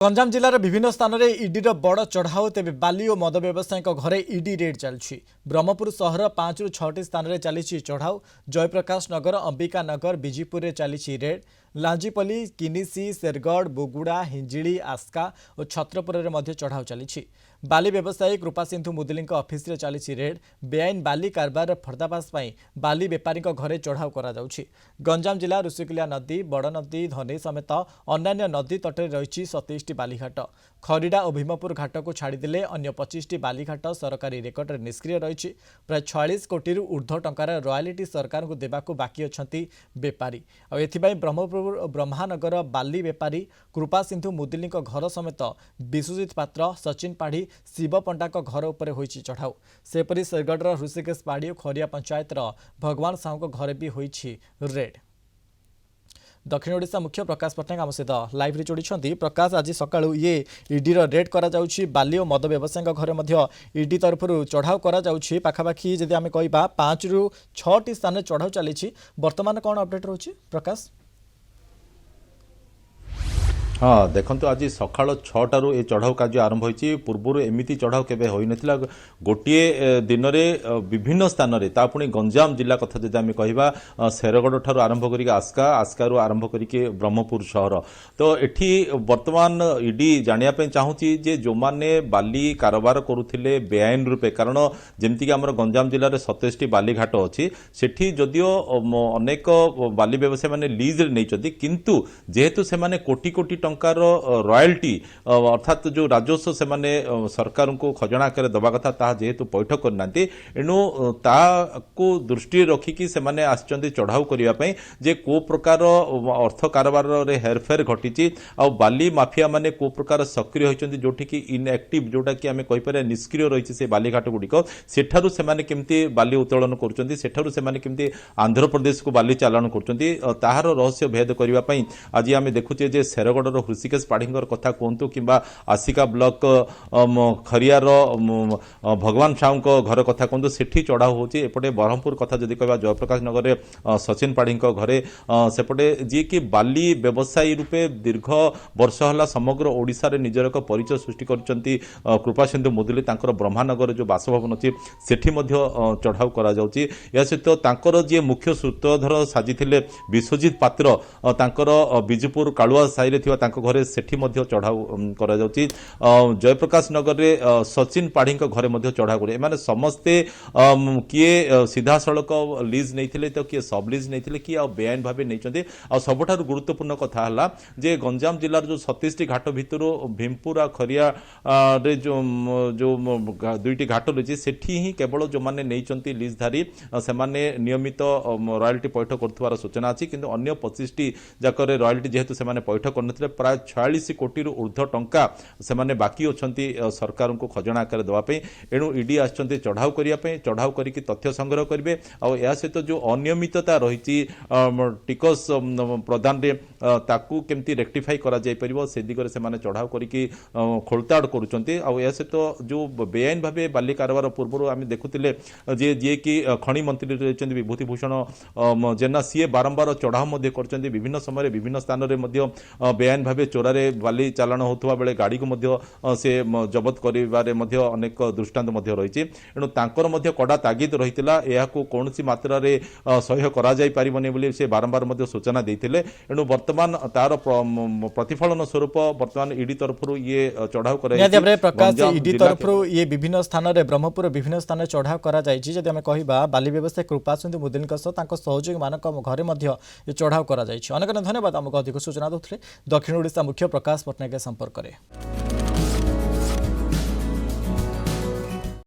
गंजाम जिलार विभिन्न स्थान में इडी बड़ चढ़ाऊ तेज बाली और मद व्यवसायी घरे इडी रेड चलती। ब्रह्मपुर सहर 5 ରୁ 6ଟି स्थान में चली चढ़ाऊ। जयप्रकाश नगर, अंबिका नगर, बिजीपुर में चली रेड। लांजीपल्ली, किनिसी, शेरगढ़, बुगुड़ा, हिंजिली, आस्का और छत्रपुर में चढ़ाऊ चली। बाली व्यवसायी कृपा सिंधु मुदुली ऑफिस रे चली रेड। बेआईन बाली कारबार फर्दाफाश बाली बेपारी घरे चढ़ाऊ करा जाउछि। गंजाम जिला ऋषिकुलिया नदी, बड़ नदी, धनई समेत अन्य नदी तटे रही 27टी बालीघाट। खरीडा और भीमपुर घाट को छाड़देले अन्य 25टी बालीघाट सरकारी रेकर्ड में निष्क्रिय रही। प्राय 46 कोटी ऊर्ध्व टंकार रॉयल्टी सरकार को देवाक बाकी अछंती बेपारी। ब्रह्मपुर ब्रह्मानगर बाली बेपारी कृपा सिंधु मुदुली घर समेत विश्वजित पात्र, सचिन पाढ़ी, शिव पंडा घर उपर होईछि चढ़ाऊ। सेपरी शेरगढ़ ऋषिकेश पाढ़ी और खरिया पंचायत भगवान साहू घरे भी होईछि रेड। दक्षिण ओडिशा मुख्य प्रकाश पट्टनायक आम सहित लाइव रे जोड़ी। प्रकाश, आज सकाळु ये ईडी रेड करा जाउछि। बाली और मद व्यवसायी घरे मध्य ईडी तरफ चढ़ाऊ करा जाउछि। पाखापाखि जदि आमे कहिबा 5 ରୁ 6ଟି स्थान चढ़ाऊ चली। वर्तमान कौन अपडेट रोचे प्रकाश? हाँ देखो आज सका 6टारू ये चढ़ाऊ कार्य आरंभ होती। पूर्व एमती चढ़ाऊ केवे हो नथिला। गोटे दिन में विभिन्न स्थान में पुणी गंजाम जिला कथा जब आम कह शेरगढ़ ठार आरंभ कर आस्का, आस्कारु आरंभ करके ब्रह्मपुर सहर। तो एठी वर्तमान ईडी जानापी चाहूँगी जे जो मैंने बाली कारोबार करुले बेआईन रूपे, कारण जमीक आम गंजाम जिले में 27टी बालीघाट अच्छी सेठी जदियो अनेक बाली व्यवसायी मैंने लीज नहीं, किंतु जेहेतु से कोटी कोटी टंकार रॉयल्टी अर्थात जो राजस्व से माने सरकार को खजना आकार दबा कथा ता जेहेतु पैठ करना एणु ताकू दृष्टि रखिकी से माने आछंती चढ़ाऊ करने जे को प्रकार अर्थ कारोबार रे हेरफेर घटी आ बाली माफिया माने को प्रकार सक्रिय होती जोठी कि इनएक्टिव जोटा कि आम कहीपर निष्क्रिय रही से बालीघाट गुड़िक सेठारु से माने केमती बाली उत्तोलन करुँच सेठारु से माने केमती आंध्र प्रदेश को बाली चालाण करुँच ताहार रहस्य भेद करने आज आम देखुचे जे शेरगढ़ ऋषिकेश पाढ़ीर कथा कहतु कि आसिका ब्लॉक खरियार भगवान साहू घर कथा कहतु सेठी चढ़ाऊ होची। एपटे ब्रह्मपुर कथा जदि कह जयप्रकाश नगर में सचिन पाढ़ी घरे सेपटे जी कि बाली व्यवसायी रूपे दीर्घ वर्ष है समग्र ओडिशा रे निजर एक परिचय सृष्टि करछंती कृपा सिंधु मुदुली। तांकर ब्रह्मानगर जो बासभवन अच्छी सेठी मध्य चढ़ाऊ करा जाउची। या सहित तांकर जी मुख्य सूत्रधर साजिथिले विश्वजित पात्र तांकर बिजुपुर कालुआ साई रे घरे सेठी मध्य चढ़ाऊ करा जाउची। जयप्रकाश नगर में सचिन पाढ़ी घरे मध्य चढ़ाऊ करे। माने समस्ते किए सीधा सड़क लीज नहीं तो किए सब लीज नहीं किए आ बेआईन भाव नहीं। सबुठार गुरुत्वपूर्ण कथा है जे गंजाम जिलार जो 27टी घाट भितर भीमपुर खरिया रे जो जो 2टी घाट रही सेठी ही केवल जो मैंने नहीं लीजधारी से नियमित रॉयल्टी पैठ कर सूचना अच्छी, किंतु अन्य 25टी जाक रॉयल्टी जेहेतु से पैठ कर प्राय 46 कोटी ऊर्ध्व टंका से माने बाकी अच्छी सरकार को खजना आकार देवाई। एणु ईडी आछंती चढ़ाऊ करने चढ़ाऊ करके तथ्य संग्रह करेंगे। आ सहित जो अनियमितता रही टिकस प्रदान रे ताकू केमती रेक्टिफाई करा जाय परिबो से दिगरे से माने चढ़ाऊ करके खोलताड़ करुचंती। आ सहित जो बेआईन भाव बाली कारोबार पूर्व आम देखुले जे जे कि खनि मंत्री रही विभूति भूषण जेना सीए बारंबार चढ़ाऊ कर विभिन्न समय विभिन्न स्थान में बेआईन भाव चोरारे बाली चालाण होता बेले गाड़ी को से जबत करिबारे अनेक दृष्टांत रही। एणु तांकर कड़ा तागिद रही कौन मात्रा सह्य करा जाय परिबनी बोली से बारंबार सूचना देते। एणु वर्तमान तार प्रतिफलन स्वरूप वर्तमान ईडी तरफ ये चढ़ाऊ प्रकाश ईडी तरफ ये विभिन्न स्थान में ब्रह्मपुर विभिन्न स्थान चढ़ाऊ करा जायछि। जदि आमे कहिबा बाली व्यवसायी कृपा सिंधु मुदुली सहयोगी मानक घरे ये चढ़ाऊ करा जायछि। अनेक धन्यवाद आमको अधिक सूचना देते दक्षिण ओडिशा मुख्य प्रकाश पट्टनायक संपर्क में।